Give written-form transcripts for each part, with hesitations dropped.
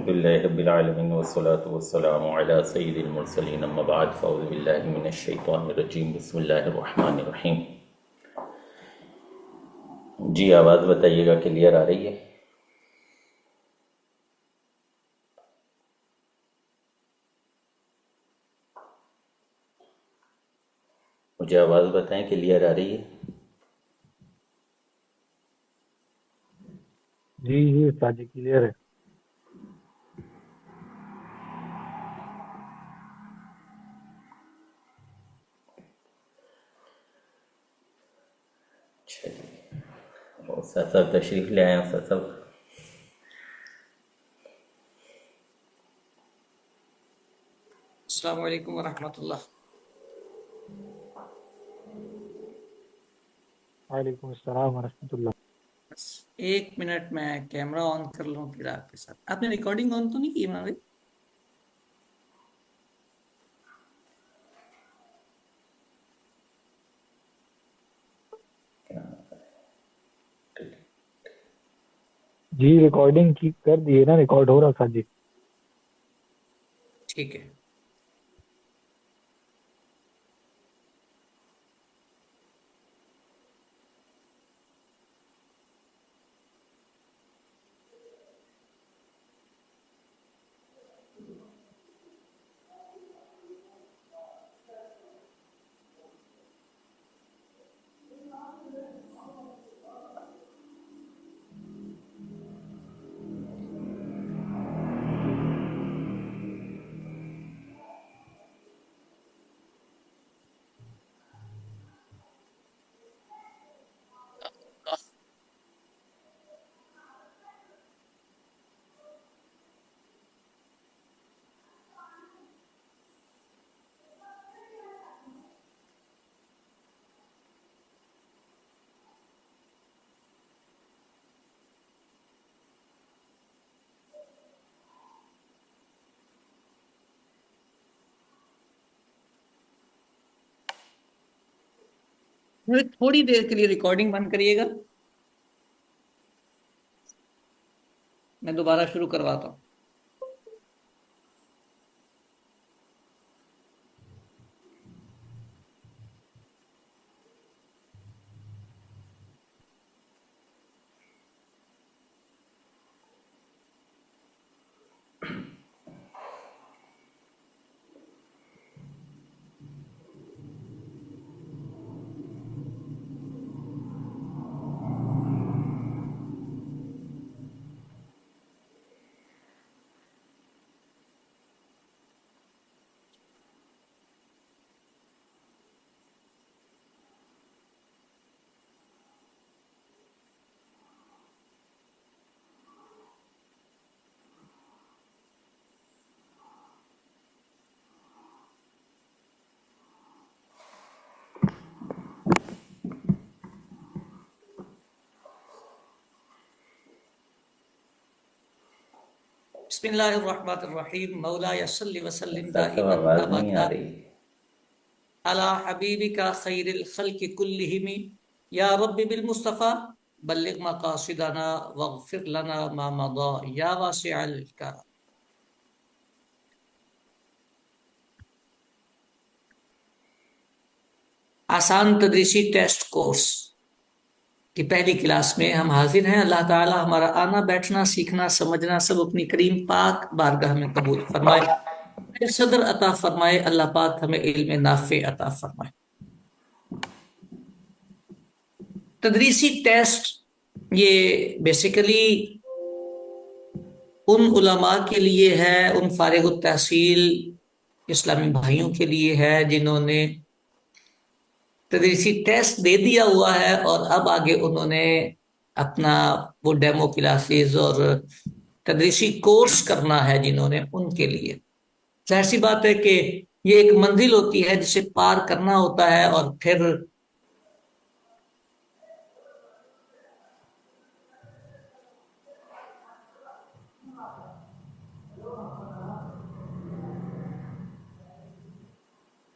لله رب العالمين والصلاة والسلام على سيد المرسلين اما بعد فاعوذ بالله من الشیطان الرجیم بسم اللہ الرحمن الرحیم. جی آواز بتائیے گا کلیئر آ رہی ہے؟ مجھے آواز بتائیں کلیئر آ رہی ہے؟ جی استاد جی کلیئر ہے. چلیے استاد صاحب تشریف لے آئے. استاد صاحب السلام علیکم ورحمۃ اللہ. وعلیکم السلام ورحمۃ اللہ. بس ایک منٹ میں کیمرہ آن کر لوں پھر آپ کے ساتھ. آپ نے ریکارڈنگ آن تو نہیں کی عمران بھائی؟ جی ریکارڈنگ کی کر دیے نا, ریکارڈ ہو رہا استاد جی. ٹھیک ہے. تھوڑی دیر کے لیے ریکارڈنگ بند کریے گا, میں دوبارہ شروع کرواتا ہوں. بسم اللہ الرحمن الرحیم. مولا صلی وسلم استاد صاحب دائما آواز نہیں آ ابدا رہی. علی حبیبک خیر الخلق کلہم یا رب بالمصطفیٰ بلغ مقاصدنا واغفر لنا ما مضى یا واسع الکرم. آسان تدریسی ٹیسٹ کورس کی پہلی کلاس میں ہم حاضر ہیں. اللہ تعالی ہمارا آنا بیٹھنا سیکھنا سمجھنا سب اپنی کریم پاک بارگاہ میں قبول فرمائے. صدر عطا فرمائے. اللہ پاک ہمیں علم نافع عطا فرمائے. تدریسی ٹیسٹ یہ بیسیکلی ان علماء کے لیے ہے, ان فارغ التحصیل اسلامی بھائیوں کے لیے ہے جنہوں نے تدریسی ٹیسٹ دے دیا ہوا ہے اور اب آگے انہوں نے اپنا وہ ڈیمو کلاسز اور تدریسی کورس کرنا ہے جنہوں نے, ان کے لیے. ظاہر سی بات ہے کہ یہ ایک منزل ہوتی ہے جسے پار کرنا ہوتا ہے اور پھر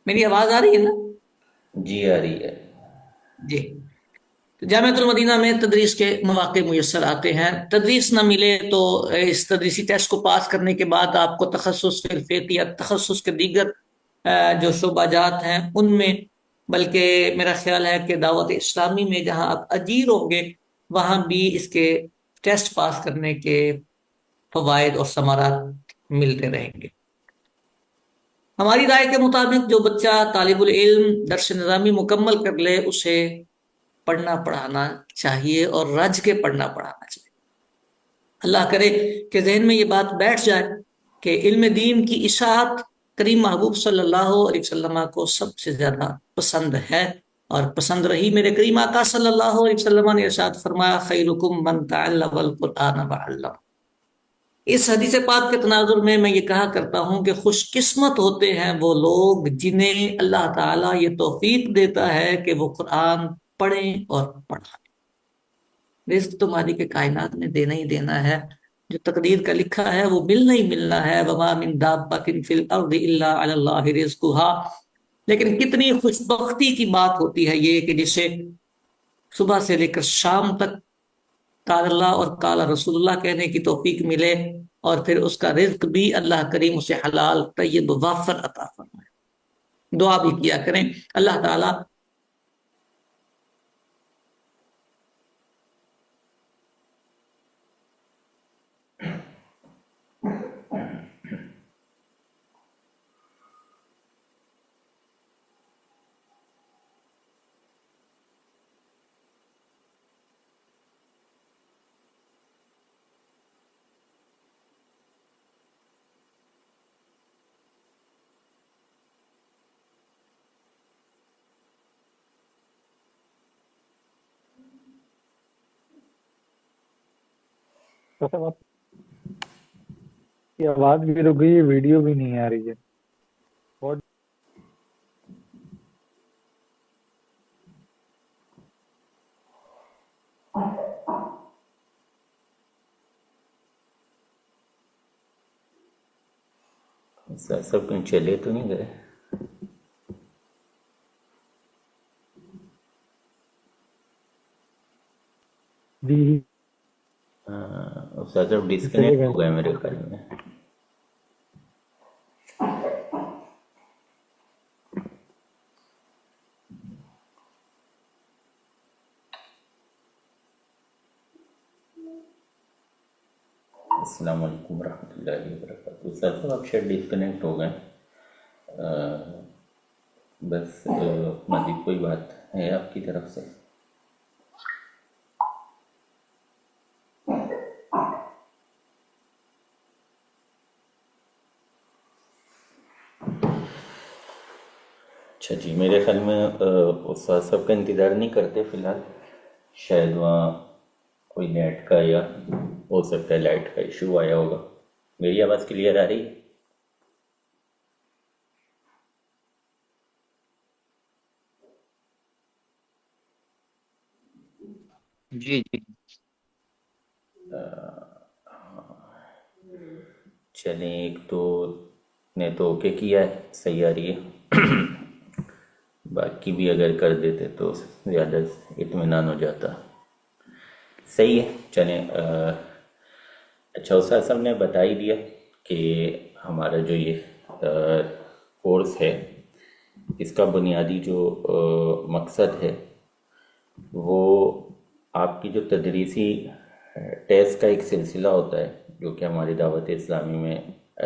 میری آواز آ رہی ہے نا؟ جی آ رہی ہے. جی. جامعۃ المدینہ میں تدریس کے مواقع میسر آتے ہیں. تدریس نہ ملے تو اس تدریسی ٹیسٹ کو پاس کرنے کے بعد آپ کو تخصص فی الفقہ یا تخصص کے دیگر جو شعبہ جات ہیں ان میں، بلکہ میرا خیال ہے کہ دعوت اسلامی میں جہاں آپ اجیر ہوں گے وہاں بھی اس کے ٹیسٹ پاس کرنے کے فوائد اور ثمرات ملتے رہیں گے. ہماری رائے کے مطابق جو بچہ طالب العلم درس نظامی مکمل کر لے اسے پڑھنا پڑھانا چاہیے اور رج کے پڑھنا پڑھانا چاہیے. اللہ کرے کہ ذہن میں یہ بات بیٹھ جائے کہ علم دین کی اشاعت کریم محبوب صلی اللہ علیہ وسلم کو سب سے زیادہ پسند ہے، اور پسند رہی. میرے کریم آقا صلی اللہ علیہ وسلم نے ارشاد فرمایا خیرکم من تعلم القرآن وعلمہ. اس حدیث پاک کے تناظر میں یہ کہا کرتا ہوں کہ خوش قسمت ہوتے ہیں وہ لوگ جنہیں اللہ تعالیٰ یہ توفیق دیتا ہے کہ وہ قرآن پڑھیں اور پڑھائیں. رزق تو مالک کے کائنات نے دینا ہی دینا ہے، جو تقدیر کا لکھا ہے وہ ملنا ہی ملنا ہے. وما من دابۃ فی الارض الا علی اللہ رزقها. لیکن کتنی خوش بختی کی بات ہوتی ہے یہ کہ جسے صبح سے لے کر شام تک قال اللہ اور قال رسول اللہ کہنے کی توفیق ملے، اور پھر اس کا رزق بھی اللہ کریم اسے حلال طیب وافر عطا فرمائے. دعا بھی کیا کریں اللہ تعالیٰ تو سب آپ کی آواز بھی رک گئی ہے، ویڈیو بھی نہیں آ رہی ہے. بہت سب کہیں چلے تو نہیں گئے؟ جی استاد صاحب ڈسکنیکٹ ہو گئے میرے خیال میں. السلام علیکم ورحمۃ اللہ وبرکاتہ. استاد صاحب آپ شاید ڈسکنیکٹ ہو گئے. بس مزید کوئی بات ہے آپ کی طرف سے؟ اچھا جی، میرے خیال میں استاد صاحب کا انتظار نہیں کرتے فی الحال. شاید وہاں کوئی نیٹ کا یا ہو سکتا ہے لائٹ کا ایشو آیا ہوگا. میری آواز کلیئر آ رہی ہے؟ جی جی چلیں، ایک تو نے تو اوکے کیا ہے، صحیح آ رہی ہے. باقی بھی اگر کر دیتے تو زیادہ اطمینان ہو جاتا. صحیح ہے، چلیں. اچھا، استاد صاحب نے بتا ہی دیا کہ ہمارا جو یہ کورس ہے اس کا بنیادی جو مقصد ہے وہ آپ کی جو تدریسی ٹیسٹ کا ایک سلسلہ ہوتا ہے جو کہ ہماری دعوت اسلامی میں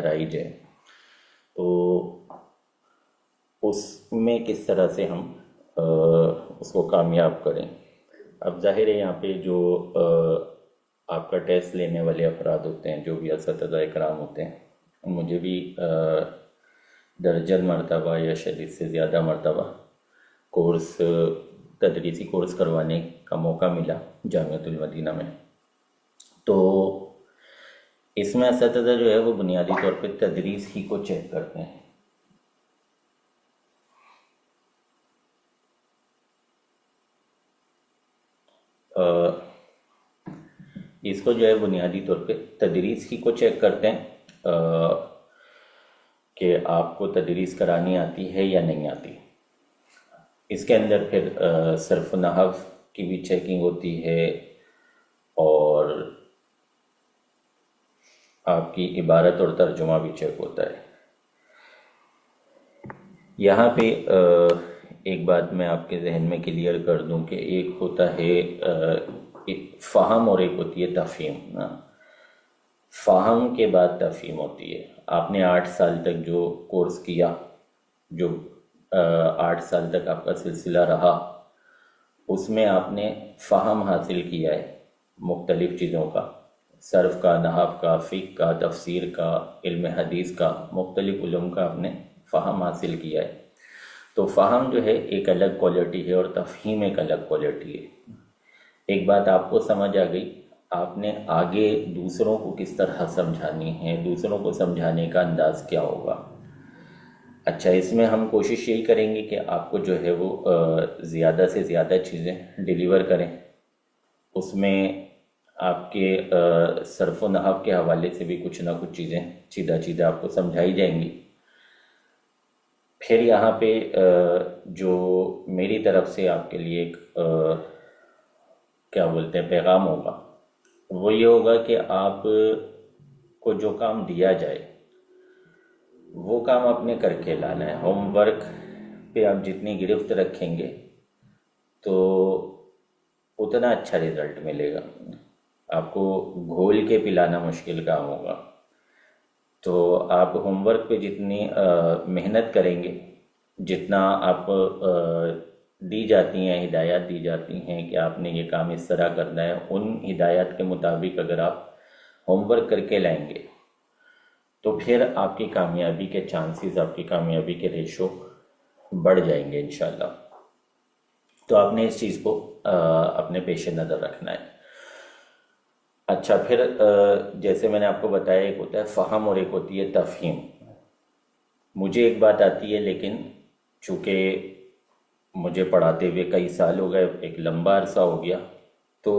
رائج ہے، تو اس میں کس طرح سے ہم اس کو کامیاب کریں. اب ظاہر ہے یہاں پہ جو آپ کا ٹیسٹ لینے والے افراد ہوتے ہیں، جو بھی اساتذہ اکرام ہوتے ہیں، مجھے بھی درجن مرتبہ یا شاید اس سے زیادہ مرتبہ تدریسی کورس کروانے کا موقع ملا جامعۃ المدینہ میں. تو اس میں اساتذہ جو ہے وہ بنیادی طور پہ تدریس ہی کو چیک کرتے ہیں. اس کو جو ہے بنیادی طور پہ تدریس ہی کو چیک کرتے ہیں کہ آپ کو تدریس کرانی آتی ہے یا نہیں آتی. اس کے اندر پھر صرف نحو کی بھی چیکنگ ہوتی ہے اور آپ کی عبارت اور ترجمہ بھی چیک ہوتا ہے۔ یہاں پہ ایک بات میں آپ کے ذہن میں کلیئر کر دوں کہ ایک ہوتا ہے فہم اور ایک ہوتی ہے تفہیم۔ فہم کے بعد تفہیم ہوتی ہے۔ آپ نے 8 سال تک جو کورس کیا، جو 8 سال تک آپ کا سلسلہ رہا، اس میں آپ نے فہم حاصل کیا ہے مختلف چیزوں کا، صرف کا، نحو کا، فقہ کا، تفسیر کا، علم حدیث کا، مختلف علوم کا آپ نے فہم حاصل کیا ہے۔ تو فہم جو ہے ایک الگ کوالٹی ہے اور تفہیم ایک الگ کوالٹی ہے۔ ایک بات آپ کو سمجھ آ گئی، آپ نے آگے دوسروں کو کس طرح سمجھانی ہے، دوسروں کو سمجھانے کا انداز کیا ہوگا۔ اچھا، اس میں ہم کوشش یہی کریں گے کہ آپ کو جو ہے وہ زیادہ سے زیادہ چیزیں ڈیلیور کریں۔ اس میں آپ کے صرف و نحو کے حوالے سے بھی کچھ نہ کچھ چیزیں چیدہ آپ کو سمجھائی جائیں گی۔ پھر یہاں پہ جو میری طرف سے آپ کے لیے ایک کیا بولتے ہیں پیغام ہوگا، وہ یہ ہوگا کہ آپ کو جو کام دیا جائے وہ کام آپ نے کر کے لانا ہے۔ ہوم ورک پہ آپ جتنی گرفت رکھیں گے تو اتنا اچھا رزلٹ ملے گا۔ آپ کو گھول کے پلانا مشکل کام ہوگا۔ تو آپ ہوم ورک پہ جتنی محنت کریں گے، جتنا آپ دی جاتی ہیں ہدایات دی جاتی ہیں کہ آپ نے یہ کام اس طرح کرنا ہے، ان ہدایات کے مطابق اگر آپ ہوم ورک کر کے لائیں گے تو پھر آپ کی کامیابی کے چانسز، آپ کی کامیابی کے ریشو بڑھ جائیں گے انشاءاللہ۔ تو آپ نے اس چیز کو اپنے پیش نظر رکھنا ہے۔ اچھا، پھر جیسے میں نے آپ کو بتایا، ایک ہوتا ہے فہم اور ایک ہوتی ہے تفہیم۔ مجھے ایک بات آتی ہے، لیکن چونکہ مجھے پڑھاتے ہوئے کئی سال ہو گئے، ایک لمبا عرصہ ہو گیا، تو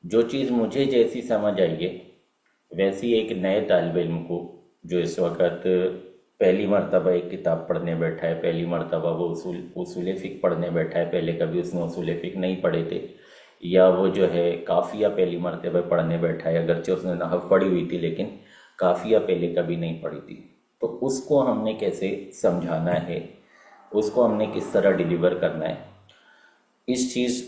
جو چیز مجھے جیسی سمجھ آئی ہے ویسی ایک نئے طالب علم کو جو اس وقت پہلی مرتبہ ایک کتاب پڑھنے بیٹھا ہے، پہلی مرتبہ وہ اصول فقہ پڑھنے بیٹھا ہے، پہلے کبھی اس نے اصول فقہ نہیں پڑھے تھے، یا وہ جو ہے کافیہ پہلی مرتبہ پڑھنے بیٹھا ہے، اگرچہ اس نے نحو پڑھی ہوئی تھی لیکن کافیہ پہلے کبھی نہیں پڑھی تھی، تو اس کو ہم نے کیسے سمجھانا ہے، اس کو ہم نے کس طرح ڈیلیور کرنا ہے، اس چیز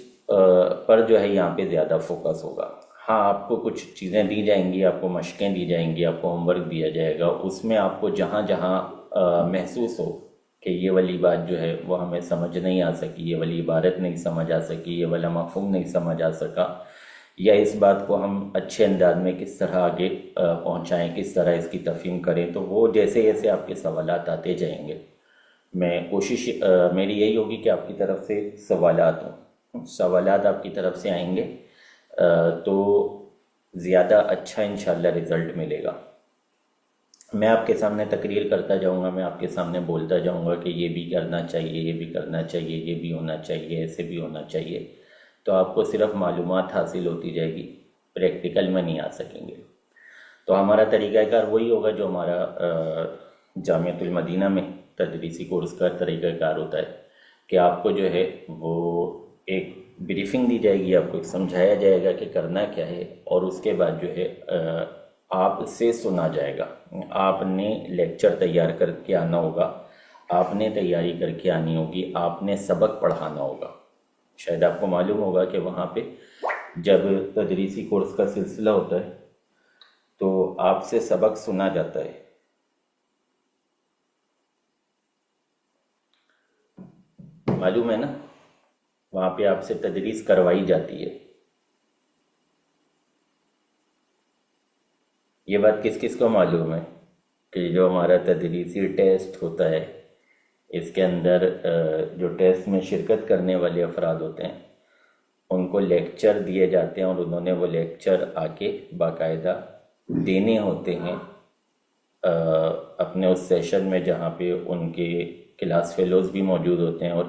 پر جو ہے یہاں پہ زیادہ فوکس ہوگا۔ ہاں، آپ کو کچھ چیزیں دی جائیں گی، آپ کو مشقیں دی جائیں گی، آپ کو ہوم ورک دیا جائے گا، اس میں آپ کو جہاں جہاں محسوس ہو کہ یہ والی بات جو ہے وہ ہمیں سمجھ نہیں آ سکی، یہ والی عبارت نہیں سمجھ آ سکی، یہ والا مفہوم نہیں سمجھ آ سکا، یا اس بات کو ہم اچھے انداز میں کس طرح آگے پہنچائیں، کس طرح اس کی تفہیم کریں، تو وہ جیسے جیسے آپ کے سوالات آتے جائیں گے، میں کوشش میری یہی ہوگی کہ آپ کی طرف سے سوالات آپ کی طرف سے آئیں گے تو زیادہ اچھا انشاءاللہ رزلٹ ملے گا۔ میں آپ کے سامنے تقریر کرتا جاؤں گا، میں آپ کے سامنے بولتا جاؤں گا کہ یہ بھی کرنا چاہیے، یہ بھی کرنا چاہیے، یہ بھی ہونا چاہیے، ایسے بھی ہونا چاہیے، تو آپ کو صرف معلومات حاصل ہوتی جائے گی، پریکٹیکل میں نہیں آ سکیں گے۔ تو ہمارا طریقہ کار وہی ہوگا جو ہمارا جامعۃ المدینہ میں تدریسی کورس کا طریقہ کار ہوتا ہے کہ آپ کو جو ہے وہ ایک بریفنگ دی جائے گی، آپ کو ایک سمجھایا جائے گا کہ کرنا کیا ہے، اور اس کے بعد جو ہے آپ سے سنا جائے گا۔ آپ نے لیکچر تیار کر کے آنا ہوگا، آپ نے تیاری کر کے آنی ہوگی، آپ نے سبق پڑھانا ہوگا۔ شاید آپ کو معلوم ہوگا کہ وہاں پہ جب تدریسی کورس کا سلسلہ ہوتا ہے تو آپ سے سبق سنا جاتا ہے۔ معلوم ہے نا، وہاں پہ آپ سے تدریس کروائی جاتی ہے۔ یہ بات کس کس کو معلوم ہے کہ جو ہمارا تدریسی ٹیسٹ ہوتا ہے، اس کے اندر جو ٹیسٹ میں شرکت کرنے والے افراد ہوتے ہیں ان کو لیکچر دیے جاتے ہیں، اور انہوں نے وہ لیکچر آ کے باقاعدہ دینے ہوتے ہیں اپنے اس سیشن میں جہاں پہ ان کے کلاس فیلوز بھی موجود ہوتے ہیں اور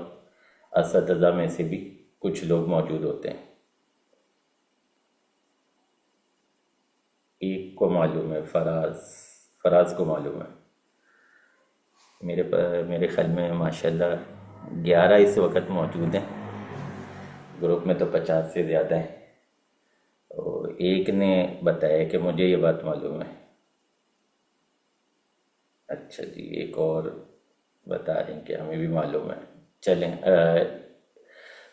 اساتذہ میں سے بھی کچھ لوگ موجود ہوتے ہیں۔ ایک کو معلوم ہے، فراز کو معلوم ہے، میرے خیال میں ماشاءاللہ 11 اس وقت موجود ہیں، گروپ میں تو 50 سے زیادہ ہیں، اور ایک نے بتایا کہ مجھے یہ بات معلوم ہے. اچھا جی، ایک اور بتا رہے ہیں کہ ہمیں بھی معلوم ہے. چلیں،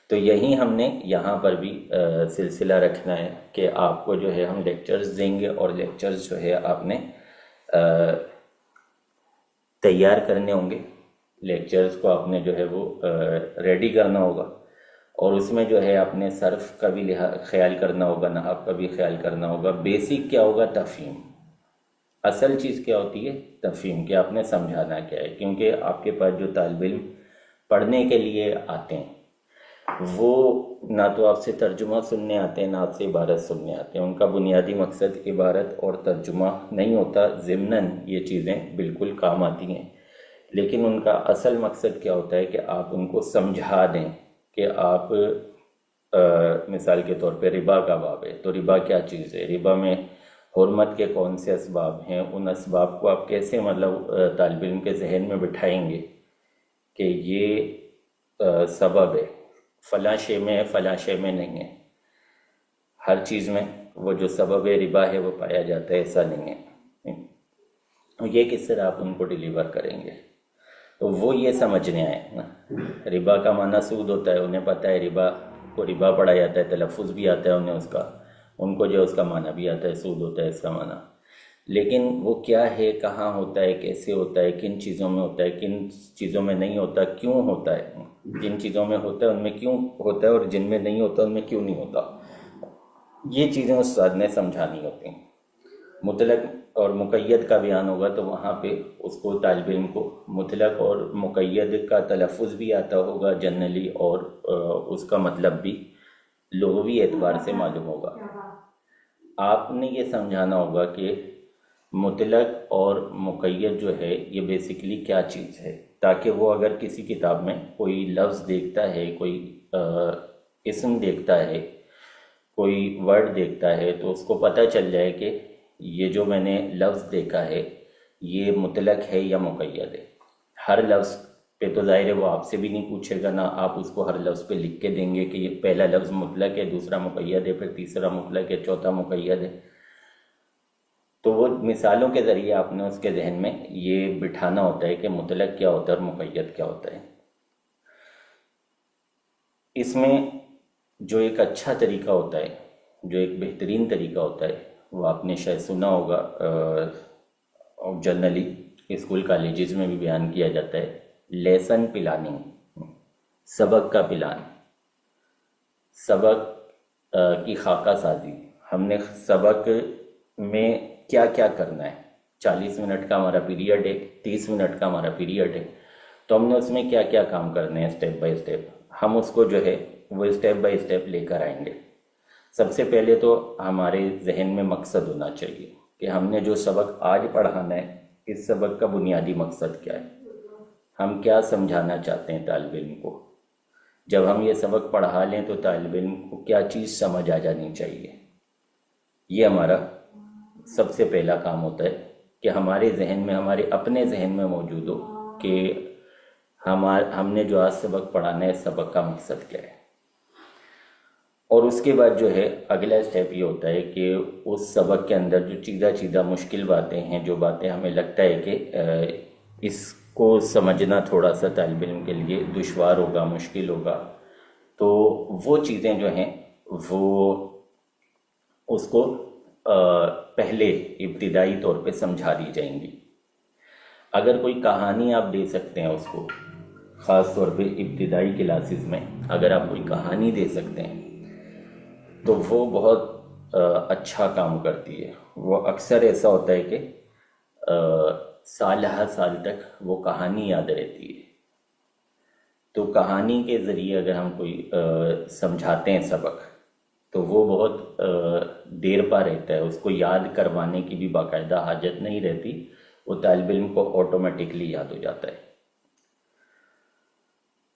تو یہی ہم نے یہاں پر بھی سلسلہ رکھنا ہے کہ آپ کو جو ہے ہم لیکچرز دیں گے، اور لیکچرز جو ہے آپ نے تیار کرنے ہوں گے. لیکچرز کو آپ نے جو ہے وہ ریڈی کرنا ہوگا، اور اس میں جو ہے آپ نے صرف کا بھی خیال کرنا ہوگا، نحو کا بھی خیال کرنا ہوگا. بیسک کیا ہوگا؟ تفہیم. اصل چیز کیا ہوتی ہے؟ تفہیم، کہ آپ نے سمجھانا کیا ہے. کیونکہ آپ کے پاس جو طالب علم پڑھنے کے لیے آتے ہیں وہ نہ تو آپ سے ترجمہ سننے آتے ہیں، نہ آپ سے عبارت سننے آتے ہیں. ان کا بنیادی مقصد عبارت اور ترجمہ نہیں ہوتا. ضمناً یہ چیزیں بالکل کام آتی ہیں، لیکن ان کا اصل مقصد کیا ہوتا ہے کہ آپ ان کو سمجھا دیں کہ آپ مثال کے طور پہ ربا کا باب ہے تو ربا کیا چیز ہے، ربا میں حرمت کے کون سے اسباب ہیں، ان اسباب کو آپ کیسے طالب علم کے ذہن میں بٹھائیں گے کہ یہ سبب ہے، فلاں شے میں ہے، فلاں شے میں نہیں ہے. ہر چیز میں وہ جو سبب ربا ہے وہ پایا جاتا ہے، ایسا نہیں ہے. یہ کس طرح آپ ان کو ڈیلیور کریں گے؟ تو وہ یہ سمجھنے آئے نا. ربا کا معنی سود ہوتا ہے، انہیں پتہ ہے ربا کو ربا پڑھا جاتا ہے، تلفظ بھی آتا ہے انہیں اس کا، ان کو جو اس کا معنی بھی آتا ہے، سود ہوتا ہے اس کا معنی. لیکن وہ کیا ہے، کہاں ہوتا ہے، کیسے ہوتا ہے، کن چیزوں میں ہوتا ہے، کن چیزوں میں نہیں ہوتا، کیوں ہوتا ہے، جن چیزوں میں ہوتا ہے ان میں کیوں ہوتا ہے، اور جن میں نہیں ہوتا ان میں کیوں نہیں ہوتا، یہ چیزیں استاد نے سمجھانی ہوتی ہیں. مطلق اور مقید کا بیان ہوگا تو وہاں پہ اس کو طالب علم کو مطلق اور مقید کا تلفظ بھی آتا ہوگا جنرلی، اور اس کا مطلب بھی لغوی اعتبار سے معلوم ہوگا. آپ نے یہ سمجھانا ہوگا کہ مطلق اور مقید جو ہے یہ بیسیکلی کیا چیز ہے، تاکہ وہ اگر کسی کتاب میں کوئی لفظ دیکھتا ہے، کوئی اسم دیکھتا ہے، کوئی ورڈ دیکھتا ہے، تو اس کو پتہ چل جائے کہ یہ جو میں نے لفظ دیکھا ہے یہ مطلق ہے یا مقید ہے. ہر لفظ پہ تو ظاہر ہے وہ آپ سے بھی نہیں پوچھے گا، نہ آپ اس کو ہر لفظ پہ لکھ کے دیں گے کہ یہ پہلا لفظ مطلق ہے، دوسرا مقید ہے، پھر تیسرا مطلق ہے، چوتھا مقید ہے. تو وہ مثالوں کے ذریعے آپ نے اس کے ذہن میں یہ بٹھانا ہوتا ہے کہ مطلق کیا ہوتا ہے اور مقید کیا ہوتا ہے. اس میں جو ایک اچھا طریقہ ہوتا ہے، جو ایک بہترین طریقہ ہوتا ہے، وہ آپ نے شاید سنا ہوگا، جنرلی اسکول کالجز میں بھی بیان کیا جاتا ہے، لیسن پلاننگ، سبق کا پلان، سبق کی خاکہ سازی. ہم نے سبق میں کیا کیا کرنا ہے، 40 منٹ کا ہمارا پیریڈ ہے، 30 منٹ کا ہمارا پیریڈ ہے، تو ہم نے اس میں کیا کیا کام کرنے ہیں اسٹیپ بائی اسٹیپ. ہم اس کو جو ہے وہ اسٹیپ بائی اسٹیپ لے کر آئیں گے. سب سے پہلے تو ہمارے ذہن میں مقصد ہونا چاہیے کہ ہم نے جو سبق آج پڑھانا ہے اس سبق کا بنیادی مقصد کیا ہے، ہم کیا سمجھانا چاہتے ہیں طالب علم کو. جب ہم یہ سبق پڑھا لیں تو طالب علم کو کیا چیز سمجھ آ جانی چاہیے. یہ ہمارا سب سے پہلا کام ہوتا ہے کہ ہمارے ذہن میں، ہمارے اپنے ذہن میں موجود ہو کہ ہم نے جو آج سبق پڑھانا ہے اس سبق کا مقصد کیا ہے. اور اس کے بعد جو ہے اگلا اسٹیپ یہ ہوتا ہے کہ اس سبق کے اندر جو چیزہ مشکل باتیں ہیں، جو باتیں ہمیں لگتا ہے کہ اس کو سمجھنا تھوڑا سا طالب علم کے لیے دشوار ہوگا، مشکل ہوگا، تو وہ چیزیں جو ہیں وہ اس کو پہلے ابتدائی طور پہ سمجھا دی جائیں گی. اگر کوئی کہانی آپ دے سکتے ہیں اس کو، خاص طور پہ ابتدائی کلاسز میں اگر آپ کوئی کہانی دے سکتے ہیں تو وہ بہت اچھا کام کرتی ہے. وہ اکثر ایسا ہوتا ہے کہ سال ہر سال تک وہ کہانی یاد رہتی ہے. تو کہانی کے ذریعے اگر ہم کوئی سمجھاتے ہیں سبق تو وہ بہت دیر پا رہتا ہے، اس کو یاد کروانے کی بھی باقاعدہ حاجت نہیں رہتی، وہ طالب علم کو آٹومیٹکلی یاد ہو جاتا ہے.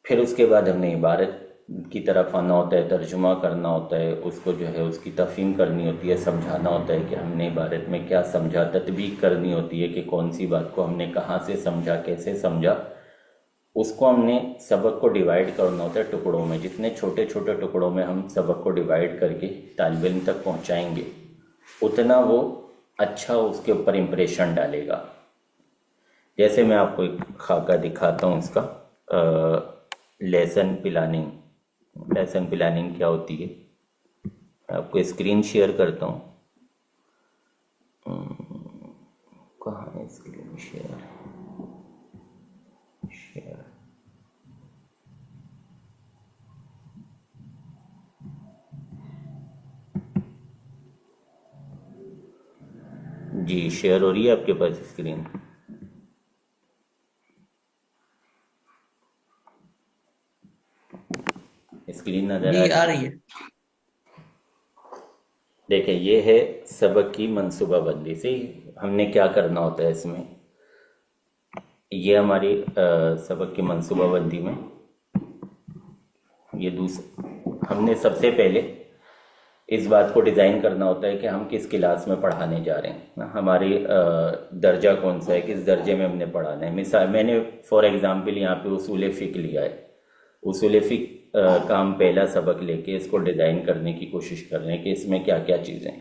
پھر اس کے بعد ہم نے عبارت کی طرف آنا ہوتا ہے، ترجمہ کرنا ہوتا ہے، اس کو جو ہے اس کی تفہیم کرنی ہوتی ہے، سمجھانا ہوتا ہے کہ ہم نے عبارت میں کیا سمجھا، تطبیق کرنی ہوتی ہے کہ کون سی بات کو ہم نے کہاں سے سمجھا، کیسے سمجھا. اس کو ہم نے سبق کو ڈیوائیڈ کرنا ہوتا ہے ٹکڑوں میں. جتنے چھوٹے چھوٹے ٹکڑوں میں ہم سبق کو ڈیوائیڈ کر کے طالب علم تک پہنچائیں گے اتنا وہ اچھا اس کے اوپر امپریشن ڈالے گا. جیسے میں آپ کو ایک خاکہ دکھاتا ہوں اس کا. لیسن پلاننگ کیا ہوتی ہے میں آپ کو اسکرین شیئر کرتا ہوں. کہاں ہے اسکرین شیئر؟ جی شیئر ہو رہی ہے آپ کے پاس اسکرین؟ اسکرین نظر جی آ رہی ہے. دیکھیں یہ ہے سبق کی منصوبہ بندی. سے ہم نے کیا کرنا ہوتا ہے اس میں. یہ ہماری سبق کی منصوبہ بندی میں یہ ہم نے سب سے پہلے اس بات کو ڈیزائن کرنا ہوتا ہے کہ ہم کس کلاس میں پڑھانے جا رہے ہیں. ہماری درجہ کون سا ہے, کس درجے میں ہم نے پڑھانا ہے. مثال میں نے فار ایگزامپل یہاں پہ اصول فقہ لیا ہے. اصول فقہ کا ہم پہلا سبق لے کے اس کو ڈیزائن کرنے کی کوشش کر رہے ہیں کہ اس میں کیا کیا چیزیں ہیں.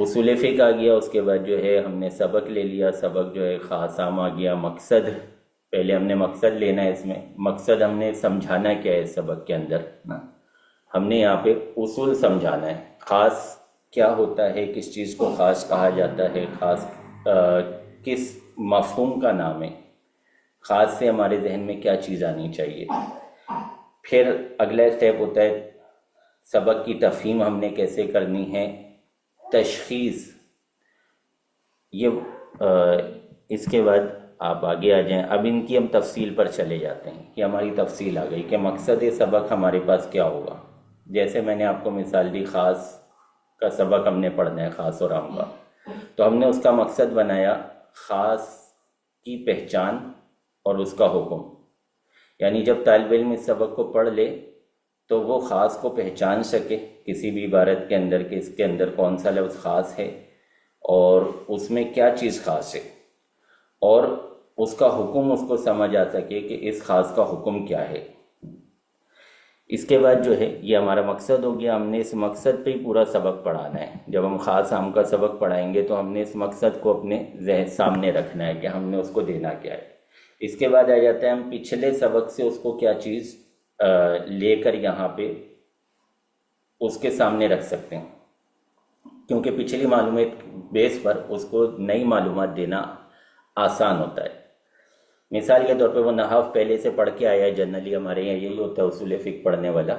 اصول فقہ آ گیا, اس کے بعد جو ہے ہم نے سبق لے لیا. سبق جو ہے خاص عام آ گیا. مقصد پہلے ہم نے مقصد لینا ہے. اس میں مقصد ہم نے سمجھانا کیا ہے سبق کے اندر نا. ہم نے یہاں پہ اصول سمجھانا ہے. خاص کیا ہوتا ہے, کس چیز کو خاص کہا جاتا ہے, خاص کس مفہوم کا نام ہے, خاص سے ہمارے ذہن میں کیا چیز آنی چاہیے. پھر اگلا اسٹیپ ہوتا ہے سبق کی تفہیم ہم نے کیسے کرنی ہے. تشخیص, یہ اس کے بعد آپ آگے آ جائیں. اب ان کی ہم تفصیل پر چلے جاتے ہیں کہ ہماری تفصیل آ گئی کہ مقصد سبق ہمارے پاس کیا ہوگا. جیسے میں نے آپ کو مثال دی, خاص کا سبق ہم نے پڑھنا ہے, خاص اور عام کا. تو ہم نے اس کا مقصد بنایا خاص کی پہچان اور اس کا حکم. یعنی جب طالب علم اس سبق کو پڑھ لے تو وہ خاص کو پہچان سکے کسی بھی عبارت کے اندر کہ اس کے اندر کون سا لفظ خاص ہے اور اس میں کیا چیز خاص ہے, اور اس کا حکم اس کو سمجھ آ سکے کہ اس خاص کا حکم کیا ہے. اس کے بعد جو ہے یہ ہمارا مقصد ہو گیا. ہم نے اس مقصد پہ ہی پورا سبق پڑھانا ہے. جب ہم خاص عام کا سبق پڑھائیں گے تو ہم نے اس مقصد کو اپنے ذہن سامنے رکھنا ہے کہ ہم نے اس کو دینا کیا ہے. اس کے بعد آ جاتا ہے ہم پچھلے سبق سے اس کو کیا چیز لے کر یہاں پہ اس کے سامنے رکھ سکتے ہیں, کیونکہ پچھلی معلومات بیس پر اس کو نئی معلومات دینا آسان ہوتا ہے. مثال کے طور پہ وہ نحو پہلے سے پڑھ کے آیا ہے. جنرلی ہمارے یہاں یہی ہوتا ہے, اصول فقہ پڑھنے والا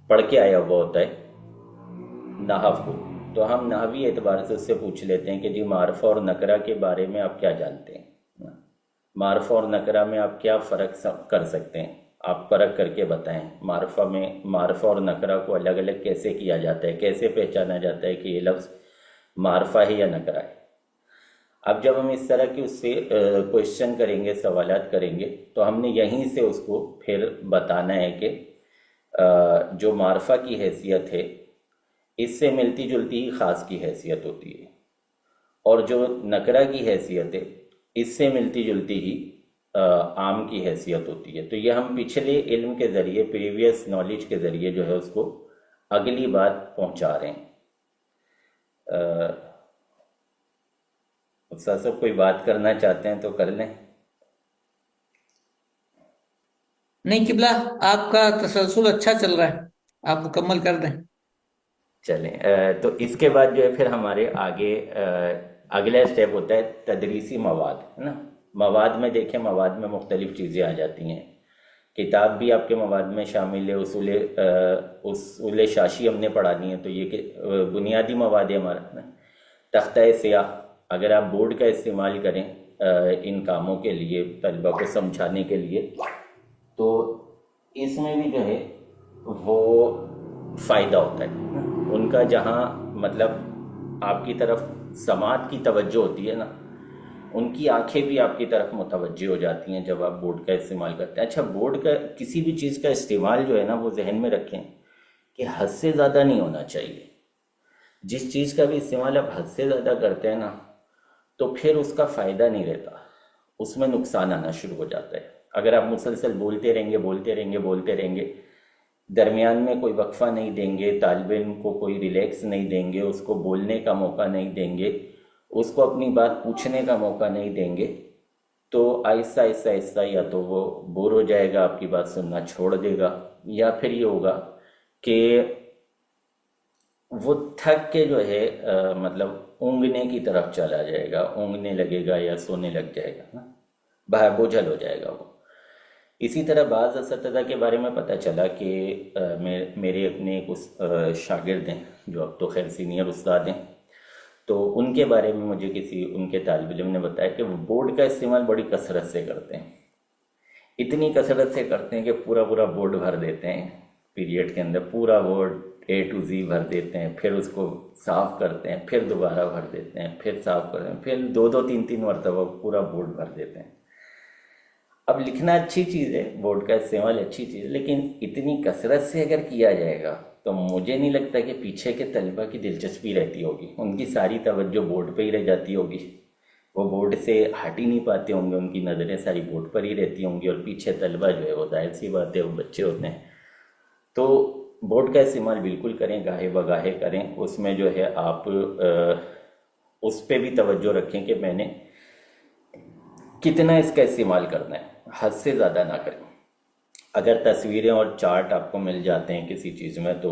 پڑھ کے آیا ہوا ہوتا ہے نحو کو. تو ہم نحوی اعتبار سے اس سے پوچھ لیتے ہیں کہ جی معرفہ اور نکرہ کے بارے میں آپ کیا جانتے ہیں. معرفہ اور نکرہ میں آپ کیا فرق کر سکتے ہیں, آپ فرق کر کے بتائیں. معرفہ اور نکرہ کو الگ الگ کیسے کیا جاتا ہے, کیسے پہچانا جاتا ہے کہ یہ لفظ معرفہ ہے یا نکرہ ہے. اب جب ہم اس طرح کی اس سے کوشچن کریں گے, سوالات کریں گے, تو ہم نے یہیں سے اس کو پھر بتانا ہے کہ جو معرفہ کی حیثیت ہے اس سے ملتی جلتی ہی خاص کی حیثیت ہوتی ہے, اور جو نکرہ کی حیثیت ہے اس سے ملتی جلتی ہی عام کی حیثیت ہوتی ہے. تو یہ ہم پچھلے علم کے ذریعے, پریویس نالج کے ذریعے جو ہے اس کو اگلی بات پہنچا رہے ہیں. استاد صاحب کوئی بات کرنا چاہتے ہیں تو کر لیں. نہیں قبلہ, آپ کا تسلسل اچھا چل رہا ہے, آپ مکمل کر دیں. چلیں تو اس کے بعد جو ہے پھر ہمارے آگے اگلا اسٹیپ ہوتا ہے تدریسی مواد, ہے نا. مواد میں دیکھیں, مواد میں مختلف چیزیں آ جاتی ہیں. کتاب بھی آپ کے مواد میں شامل ہے. اصول شاشی ہم نے پڑھانی ہے تو یہ کہ بنیادی مواد ہے ہمارا. تختہ سیاہ اگر آپ بورڈ کا استعمال کریں ان کاموں کے لیے, طلبہ کو سمجھانے کے لیے, تو اس میں بھی جو ہے وہ فائدہ ہوتا ہے. ان کا جہاں مطلب آپ کی طرف سماعت کی توجہ ہوتی ہے نا, ان کی آنکھیں بھی آپ کی طرف متوجہ ہو جاتی ہیں جب آپ بورڈ کا استعمال کرتے ہیں. اچھا, بورڈ کا کسی بھی چیز کا استعمال جو ہے نا وہ ذہن میں رکھیں کہ حد سے زیادہ نہیں ہونا چاہیے. جس چیز کا بھی استعمال آپ حد سے زیادہ کرتے ہیں نا تو پھر اس کا فائدہ نہیں رہتا, اس میں نقصان آنا شروع ہو جاتا ہے۔ اگر آپ مسلسل بولتے رہیں گے، درمیان میں کوئی وقفہ نہیں دیں گے، طالب علم کو کوئی ریلیکس نہیں دیں گے، اس کو بولنے کا موقع نہیں دیں گے، اس کو اپنی بات پوچھنے کا موقع نہیں دیں گے، تو آہستہ آہستہ یا تو وہ بور ہو جائے گا، آپ کی بات سننا چھوڑ دے گا، یا پھر یہ ہوگا کہ وہ تھک کے جو ہے مطلب اونگنے کی طرف چلا جائے گا، اونگنے لگے گا یا سونے لگ جائے گا، بوجھل ہو جائے گا وہ۔ اسی طرح بعض اساتذہ کے بارے میں پتہ چلا کہ میرے اپنے ایک شاگرد ہیں جو اب تو خیر سینئر استاد ہیں، تو ان کے بارے میں مجھے ان کے طالب علم نے بتایا کہ وہ بورڈ کا استعمال بڑی کثرت سے کرتے ہیں، اتنی کثرت سے کرتے ہیں کہ پورا بورڈ بھر دیتے ہیں پیریڈ کے اندر، پورا بورڈ A to Z بھر دیتے ہیں، پھر اس کو صاف کرتے ہیں، پھر دوبارہ بھر دیتے ہیں، پھر صاف کرتے ہیں، پھر 2-3 مرتبہ پورا بورڈ بھر دیتے ہیں۔ اب لکھنا اچھی چیز ہے، بورڈ کا استعمال اچھی چیز ہے، لیکن اتنی کثرت سے اگر کیا جائے گا تو مجھے نہیں لگتا کہ پیچھے کے طلبہ کی دلچسپی رہتی ہوگی، ان کی ساری توجہ بورڈ پہ ہی رہ جاتی ہوگی، وہ بورڈ سے ہٹ ہی نہیں پاتے ہوں گے، ان کی نظریں ساری بورڈ پر ہی رہتی ہوں گی، اور پیچھے طلبہ جو ہے وہ ظاہر سی بات ہے وہ بچے ہوتے ہیں۔ تو بورڈ کا استعمال بالکل کریں، گاہے بگاہے کریں، اس میں جو ہے آپ اس پہ بھی توجہ رکھیں کہ میں نے کتنا اس کا استعمال کرنا ہے، حد سے زیادہ نہ کریں۔ اگر تصویریں اور چارٹ آپ کو مل جاتے ہیں کسی چیز میں تو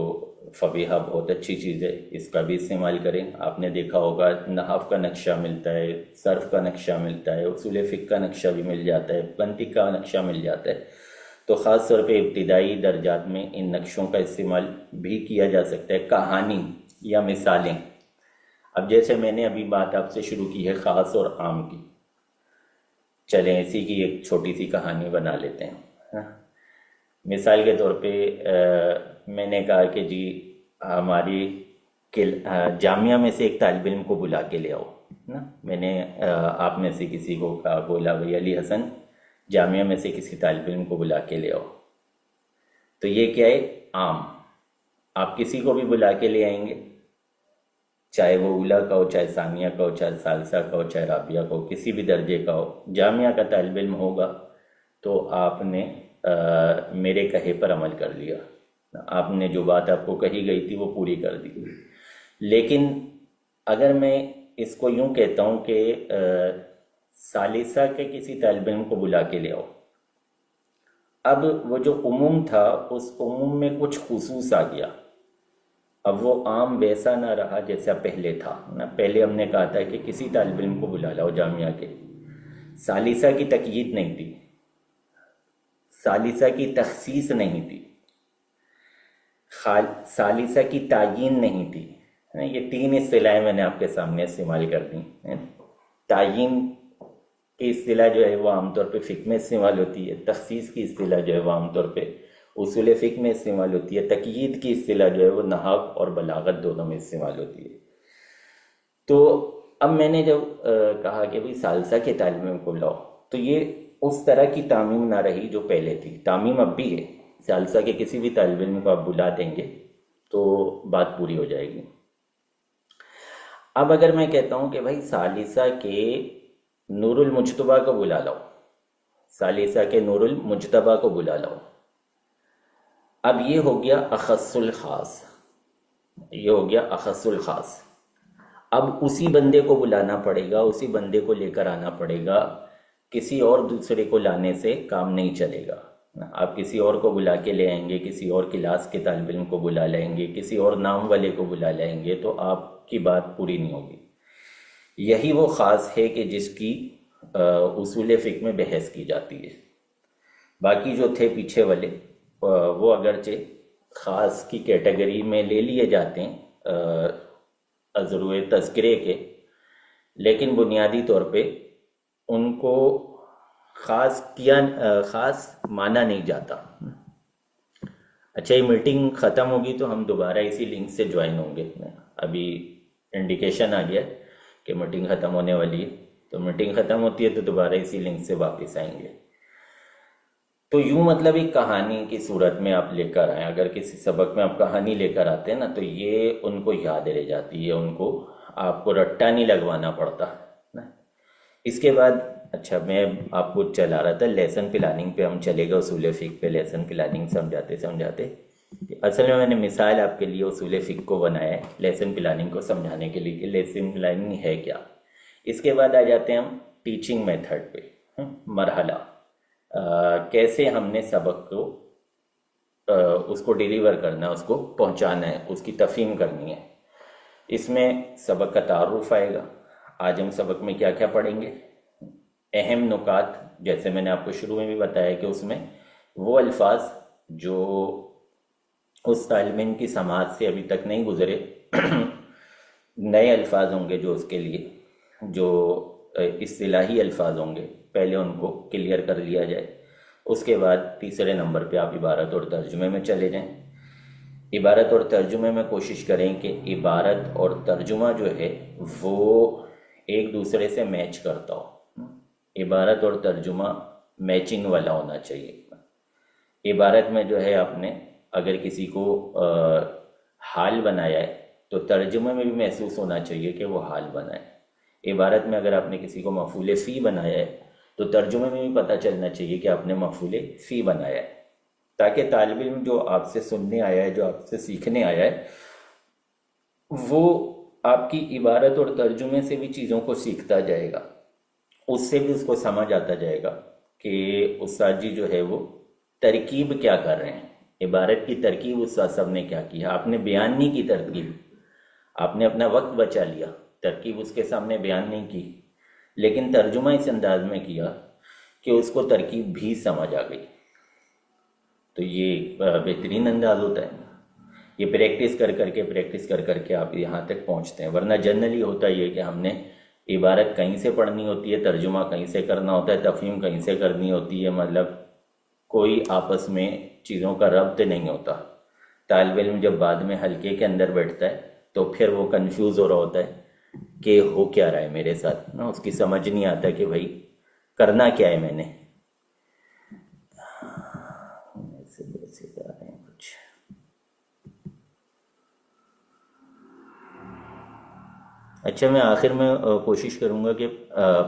فبیہا، بہت اچھی چیز ہے، اس کا بھی استعمال کریں۔ آپ نے دیکھا ہوگا نحو کا نقشہ ملتا ہے، صرف کا نقشہ ملتا ہے، اصول فقہ کا نقشہ بھی مل جاتا ہے، منطق کا نقشہ مل جاتا ہے، تو خاص طور پہ ابتدائی درجات میں ان نقشوں کا استعمال بھی کیا جا سکتا ہے۔ کہانی یا مثالیں، اب جیسے میں نے ابھی بات آپ سے شروع کی ہے خاص اور عام کی، چلیں اسی کی ایک چھوٹی سی کہانی بنا لیتے ہیں۔ مثال کے طور پہ میں نے کہا کہ جی ہماری جامعہ میں سے ایک طالب علم کو بلا کے لے آؤ نا، میں نے آپ میں سے کسی کو کہا، بولا بھائی علی حسن جامعہ میں سے کسی طالب علم کو بلا کے لے آؤ، تو یہ کیا ہے؟ عام، آپ کسی کو بھی بلا کے لے آئیں گے، چاہے وہ اولا کا ہو، چاہے ثانیہ کا ہو، چاہے ثالثہ کا ہو، چاہے رابعہ کا ہو، کسی بھی درجے کا ہو، جامعہ کا طالب علم ہوگا تو آپ نے میرے کہے پر عمل کر لیا، آپ نے جو بات آپ کو کہی گئی تھی وہ پوری کر دی۔ لیکن اگر میں اس کو یوں کہتا ہوں کہ ثالثہ کے کسی طالب علم کو بلا کے لے آؤ، اب وہ جو عموم تھا اس عموم میں کچھ خصوص آ گیا، اب وہ عام ویسا نہ رہا جیسا پہلے تھا نا۔ پہلے ہم نے کہا تھا کہ کسی طالب علم کو بلا لاؤ جامعہ کے، ثالثہ کی تقیید نہیں تھی، ثالثہ کی تخصیص نہیں تھی، ثالثہ کی تعیین نہیں تھی۔ یہ 3 اصطلاحیں میں نے آپ کے سامنے استعمال کر دی۔ تعیین کی اصطلاح جو ہے وہ عام طور پہ فقہ میں استعمال ہوتی ہے، تخصیص کی اصطلاح جو ہے وہ عام طور پہ اصول فقہ میں استعمال ہوتی ہے، تقیید کی اصطلاح جو ہے وہ نحو اور بلاغت دونوں میں استعمال ہوتی ہے۔ تو اب میں نے جب کہا کہ بھئی ثالثہ کے طالب علم کو لاؤ، تو یہ اس طرح کی تعمیم نہ رہی جو پہلے تھی، تعمیم اب بھی ہے، ثالثہ کے کسی بھی طالب علم کو آپ بلا دیں گے تو بات پوری ہو جائے گی۔ اب اگر میں کہتا ہوں کہ بھائی ثالثہ کے نور المجتبیٰ کو بلا لاؤ، ثالثہ کے نور المجتبیٰ کو بلا لاؤ، اب یہ ہو گیا اخص الخاص، یہ ہو گیا اخص الخاص۔ اب اسی بندے کو بلانا پڑے گا، اسی بندے کو لے کر آنا پڑے گا، کسی اور دوسرے کو لانے سے کام نہیں چلے گا۔ آپ کسی اور کو بلا کے لے آئیں گے، کسی اور کلاس کے طالب علم کو بلا لیں گے، کسی اور نام والے کو بلا لیں گے، تو آپ کی بات پوری نہیں ہوگی۔ یہی وہ خاص ہے کہ جس کی اصول فقہ میں بحث کی جاتی ہے۔ باقی جو تھے پیچھے والے وہ اگرچہ خاص کی کیٹیگری میں لے لیے جاتے ہیں ازروئے تذکرے کے، لیکن بنیادی طور پہ ان کو خاص مانا نہیں جاتا۔ اچھا، یہ میٹنگ ختم ہوگی تو ہم دوبارہ اسی لنک سے جوائن ہوں گے۔ ابھی انڈیکیشن آ گیا کہ میٹنگ ختم ہونے والی ہے، تو میٹنگ ختم ہوتی ہے تو دوبارہ اسی لنک سے واپس آئیں گے۔ تو یوں مطلب ایک کہانی کی صورت میں آپ لے کر آئیں، اگر کسی سبق میں آپ کہانی لے کر آتے ہیں نا تو یہ ان کو یاد رہ جاتی ہے، ان کو آپ کو رٹا نہیں لگوانا پڑتا نا۔ اس کے بعد اچھا میں آپ کو چلا رہا تھا لیسن پلاننگ پہ، ہم چلے گا اصول فقہ پہ لیسن پلاننگ سمجھاتے سمجھاتے. اصل میں نے مثال آپ کے لیے اصول فقہ کو بنایا ہے لیسن پلاننگ کو سمجھانے کے لیے کہ لیسن پلاننگ ہے کیا. اس کے بعد آ جاتے ہیں ہم ٹیچنگ میتھڈ پہ. مرحلہ کیسے ہم نے سبق کو اس کو ڈیلیور کرنا ہے، اس کو پہنچانا ہے، اس کی تفہیم کرنی ہے. اس میں سبق کا تعارف آئے گا. آج ہم سبق میں کیا کیا پڑھیں گے، اہم نکات، جیسے میں نے آپ کو شروع میں بھی بتایا کہ اس میں وہ الفاظ جو اس طالب علم کی سماعت سے ابھی تک نہیں گزرے نئے الفاظ ہوں گے جو اس کے لیے، جو اصطلاحی الفاظ ہوں گے، پہلے ان کو کلیئر کر لیا جائے. اس کے بعد تیسرے نمبر پہ آپ عبارت اور ترجمے میں چلے جائیں. عبارت اور ترجمے میں کوشش کریں کہ عبارت اور ترجمہ جو ہے وہ ایک دوسرے سے میچ کرتا ہو. عبارت اور ترجمہ میچنگ والا ہونا چاہیے. عبارت میں جو ہے آپ نے اگر کسی کو حال بنایا ہے تو ترجمے میں بھی محسوس ہونا چاہیے کہ وہ حال بنا ہے. عبارت میں اگر آپ نے کسی کو مفعول فی بنایا ہے تو ترجمے میں بھی پتہ چلنا چاہیے کہ آپ نے مفعول فی بنایا ہے، تاکہ طالب علم جو آپ سے سننے آیا ہے، جو آپ سے سیکھنے آیا ہے، وہ آپ کی عبارت اور ترجمے سے بھی چیزوں کو سیکھتا جائے گا. اس سے بھی اس کو سمجھ آتا جائے گا کہ استاد جی جو ہے وہ ترکیب کیا کر رہے ہیں. عبارت کی ترکیب استاد صاحب نے کیا کیا، آپ نے بیان نہیں کی ترکیب، آپ نے اپنا وقت بچا لیا، ترکیب اس کے سامنے بیان نہیں کی، لیکن ترجمہ اس انداز میں کیا کہ اس کو ترکیب بھی سمجھ آ گئی. تو یہ بہترین انداز ہوتا ہے. یہ پریکٹس کر کے آپ یہاں تک پہنچتے ہیں. ورنہ جنرلی ہوتا یہ کہ ہم نے عبارت کہیں سے پڑھنی ہوتی ہے، ترجمہ کہیں سے کرنا ہوتا ہے، تفہیم کہیں سے کرنی ہوتی ہے، مطلب کوئی آپس میں چیزوں کا ربط نہیں ہوتا. طالب علم جب بعد میں حلقے کے اندر بیٹھتا ہے تو پھر وہ کنفیوز ہو رہا ہوتا ہے کہ ہو کیا رہا ہے میرے ساتھ نا. اس کی سمجھ نہیں آتا کہ بھائی کرنا کیا ہے میں نے. ایسے جا رہے ہیں کچھ. اچھا میں آخر میں کوشش کروں گا کہ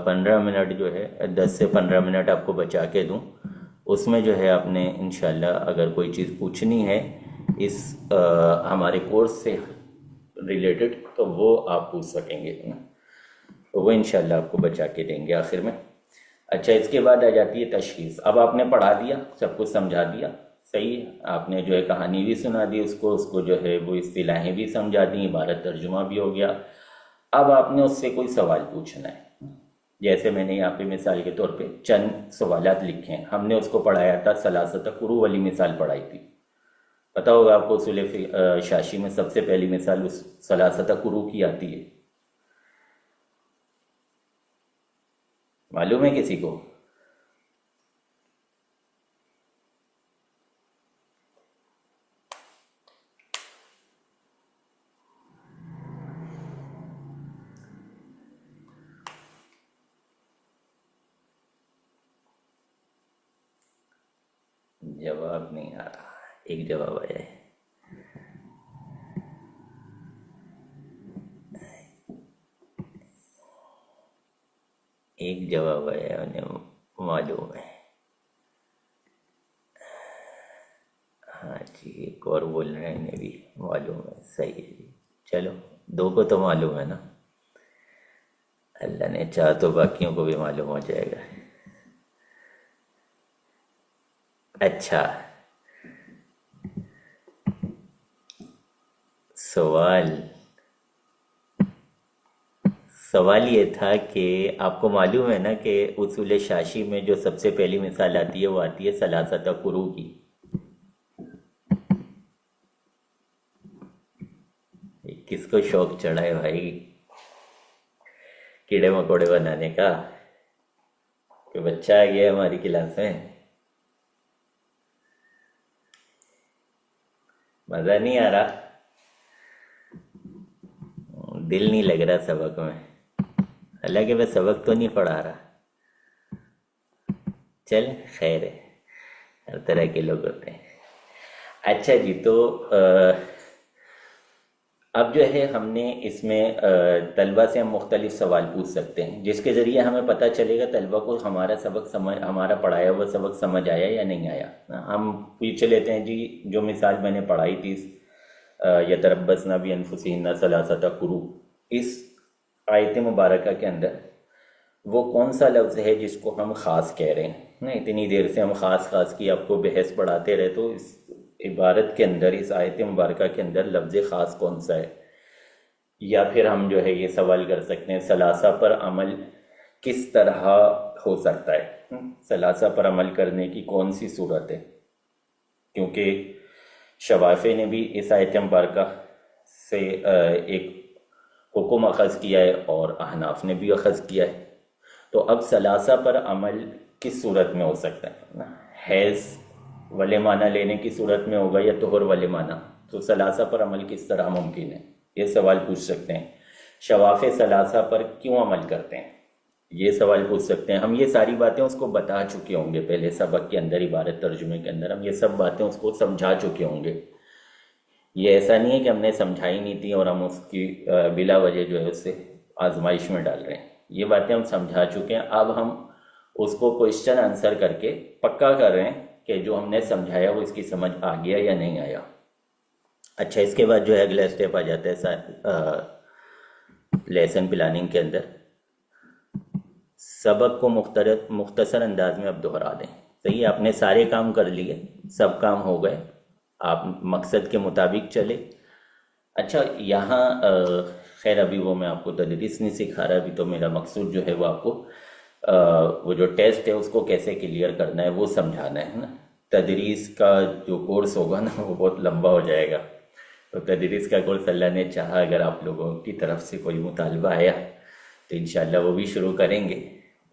15 منٹ جو ہے 10 سے 15 منٹ آپ کو بچا کے دوں. اس میں جو ہے آپ نے انشاءاللہ اگر کوئی چیز پوچھنی ہے اس ہمارے کورس سے ریلیٹڈ تو وہ آپ پوچھ سکیں گے، وہ انشاءاللہ آپ کو بچا کے دیں گے آخر میں. اچھا اس کے بعد آ جاتی ہے تشخیص. اب آپ نے پڑھا دیا، سب کچھ سمجھا دیا، صحیح، آپ نے جو ہے کہانی بھی سنا دی، اس کو جو ہے وہ اصطلاحیں بھی سمجھا دیں، عبارت ترجمہ بھی ہو گیا. اب آپ نے اس سے کوئی سوال پوچھنا ہے. جیسے میں نے یہاں پہ مثال کے طور پہ چند سوالات لکھے ہیں. ہم نے اس کو پڑھایا تھا ثلاثت قروء والی مثال پڑھائی تھی. پتہ ہوگا آپ کو اصول شاشی میں سب سے پہلی مثال اس ثلاثت قروء کی آتی ہے. معلوم ہے کسی کو؟ جواب نہیں آ رہا. ایک جواب آیا ہے. ایک جواب آیا ہے، انہیں معلوم ہے. ہاں جی ایک اور بول رہے ہیں انہیں بھی معلوم ہے. صحیح ہے جی. چلو 2 کو تو معلوم ہے نا، اللہ نے چاہا تو باقیوں کو بھی معلوم ہو جائے گا. اچھا سوال یہ تھا کہ آپ کو معلوم ہے نا کہ اصول شاشی میں جو سب سے پہلی مثال آتی ہے وہ آتی ہے ثلاثت قروء کی. کس کو شوق چڑھا ہے بھائی کیڑے مکوڑے بنانے کا کہ بچہ آ گیا ہماری کلاس میں؟ مزہ نہیں آ رہا، دل نہیں لگ رہا سبق میں. حالانکہ میں سبق تو نہیں پڑھا رہا. چل خیر ہے، ہر طرح کے لوگ ہوتے ہیں. اچھا جی تو اب جو ہے ہم نے اس میں طلبہ سے ہم مختلف سوال پوچھ سکتے ہیں، جس کے ذریعے ہمیں پتہ چلے گا طلبہ کو ہمارا پڑھایا ہوا سبق سمجھ آیا یا نہیں آیا۔ ہم پوچھ لیتے ہیں جی جو مثال میں نے پڑھائی تھی یتربصن بانفسہن ثلاثۃ قروء، اس آیت مبارکہ کے اندر وہ کون سا لفظ ہے جس کو ہم خاص کہہ رہے ہیں؟ اتنی دیر سے ہم خاص کی آپ کو بحث پڑھاتے رہے، تو اس عبارت کے اندر، اس آیت مبارکہ کے اندر لفظ خاص کون سا ہے؟ یا پھر ہم جو ہے یہ سوال کر سکتے ہیں ثلاثہ پر عمل کس طرح ہو سکتا ہے؟ ثلاثہ پر عمل کرنے کی کون سی صورت ہے؟ کیونکہ شوافع نے بھی اس آیت مبارکہ سے ایک حکم اخذ کیا ہے اور احناف نے بھی اخذ کیا ہے، تو اب ثلاثہ پر عمل کس صورت میں ہو سکتا ہے؟ حیض والے معنی لینے کی صورت میں ہوگا یا طہر والے معنی؟ تو ثلاثہ پر عمل کس طرح ممکن ہے؟ یہ سوال پوچھ سکتے ہیں۔ شوافع ثلاثہ پر کیوں عمل کرتے ہیں؟ یہ سوال پوچھ سکتے ہیں۔ ہم یہ ساری باتیں اس کو بتا چکے ہوں گے پہلے سبق کے اندر، عبارت ترجمے کے اندر ہم یہ سب باتیں اس کو سمجھا چکے ہوں گے۔ یہ ایسا نہیں ہے کہ ہم نے سمجھائی نہیں تھی اور ہم اس کی بلا وجہ جو ہے اس سے آزمائش میں ڈال رہے ہیں۔ یہ باتیں ہم سمجھا چکے ہیں، اب ہم اس کو کوشچن آنسر کر کے پکا کر رہے ہیں کہ جو ہم نے سمجھایا وہ اس کی سمجھ آ گیا یا نہیں آیا۔ اچھا، اس کے بعد جو ہے اگلا اسٹیپ آ جاتا ہے لیسن پلاننگ کے اندر، سبق کو مختصر انداز میں اب دہرا دیں۔ صحیح ہے، آپ نے سارے کام کر لیے، سب کام ہو گئے، آپ مقصد کے مطابق چلے۔ اچھا، یہاں خیر ابھی وہ میں آپ کو تدریس نہیں سکھا رہا، ابھی تو میرا مقصود جو ہے وہ آپ کو وہ جو ٹیسٹ ہے اس کو کیسے کلیئر کرنا ہے وہ سمجھانا ہے نا۔ تدریس کا جو کورس ہوگا نا وہ بہت لمبا ہو جائے گا، تو تدریس کا کورس اللہ نے چاہا اگر آپ لوگوں کی طرف سے کوئی مطالبہ آیا تو انشاءاللہ وہ بھی شروع کریں گے۔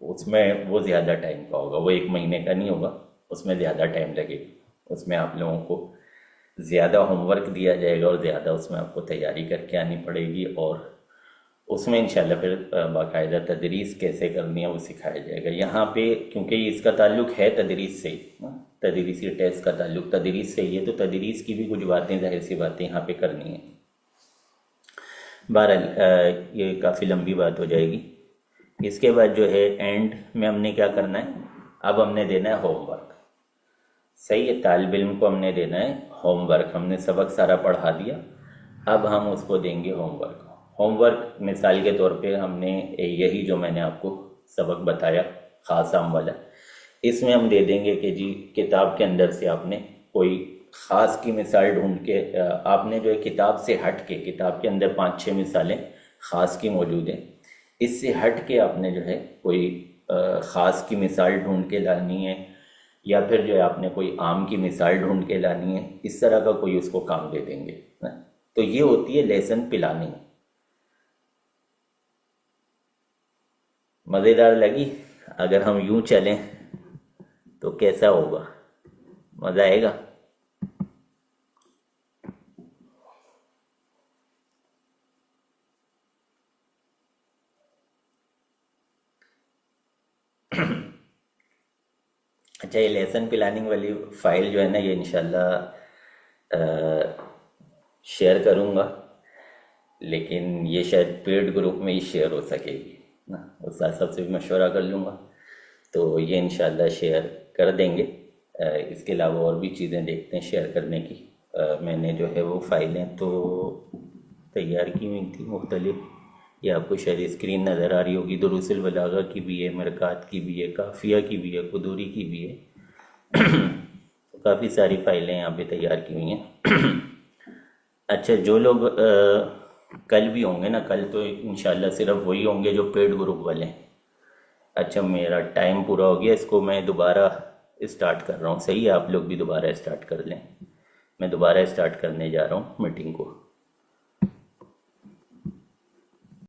اس میں وہ زیادہ ٹائم کا ہوگا، وہ 1 مہینے کا نہیں ہوگا، اس میں زیادہ ٹائم لگے گا۔ اس میں آپ لوگوں کو زیادہ ہوم ورک دیا جائے گا اور زیادہ اس میں آپ کو تیاری کر کے آنی پڑے گی، اور اس میں انشاءاللہ پھر باقاعدہ تدریس کیسے کرنی ہے وہ سکھایا جائے گا۔ یہاں پہ کیونکہ اس کا تعلق ہے تدریس سے، تدریسی ٹیسٹ کا تعلق تدریس سے ہی ہے، تو تدریس کی بھی کچھ باتیں ظاہر سی باتیں یہاں پہ کرنی ہیں۔ بہرحال یہ کافی لمبی بات ہو جائے گی۔ اس کے بعد جو ہے اینڈ میں ہم نے کیا کرنا ہے، اب ہم نے دینا ہے ہوم ورک۔ صحیح ہے، طالب علم کو ہم نے دینا ہے ہوم ورک۔ ہم نے سبق سارا پڑھا دیا، اب ہم اس کو دیں گے ہوم ورک۔ ہوم ورک مثال کے طور پہ ہم نے یہی جو میں نے آپ کو سبق بتایا خاص عام والا، اس میں ہم دے دیں گے کہ جی کتاب کے اندر سے آپ نے کوئی خاص کی مثال ڈھونڈ کے، آپ نے جو ہے کتاب سے ہٹ کے، کتاب کے اندر 5-6 مثالیں خاص کی موجود ہیں، اس سے ہٹ کے آپ نے جو ہے کوئی خاص کی مثال ڈھونڈ کے لانی ہے، یا پھر جو ہے آپ نے کوئی عام کی مثال ڈھونڈ کے لانی ہے، اس طرح کا کوئی اس کو کام دے دیں گے۔ تو یہ ہوتی ہے لیسن پلاننگ۔ مزیدار لگی؟ اگر ہم یوں چلیں تو کیسا ہوگا؟ مزہ آئے گا؟ اچھا، یہ لیسن پلاننگ والی فائل جو ہے نا، یہ انشاءاللہ شیئر کروں گا، لیکن یہ شاید پیڈ گروپ میں ہی شیئر ہو سکے گی نا، استاد صاحب سے بھی مشورہ کر لوں گا، تو یہ انشاءاللہ شیئر کر دیں گے۔ اس کے علاوہ اور بھی چیزیں دیکھتے ہیں شیئر کرنے کی۔ میں نے جو ہے وہ فائلیں تو تیار کی ہوئی تھی مختلف، یہ آپ کو شاید اسکرین نظر آ رہی ہوگی۔ دروس البلاغہ کی بھی ہے، مرکات کی بھی ہے، کافیہ کی بھی ہے، قدوری کی بھی ہے، کافی ساری فائلیں یہاں پہ تیار کی ہوئی ہیں۔ اچھا، جو لوگ کل بھی ہوں گے نا، کل تو انشاءاللہ صرف وہی ہوں گے جو پیڈ گروپ والے ہیں۔ اچھا، میرا ٹائم پورا ہو گیا، اس کو میں دوبارہ اسٹارٹ کر رہا ہوں۔ صحیح ہے، آپ لوگ بھی دوبارہ اسٹارٹ کر لیں۔ میں دوبارہ اسٹارٹ کرنے جا رہا ہوں میٹنگ کو۔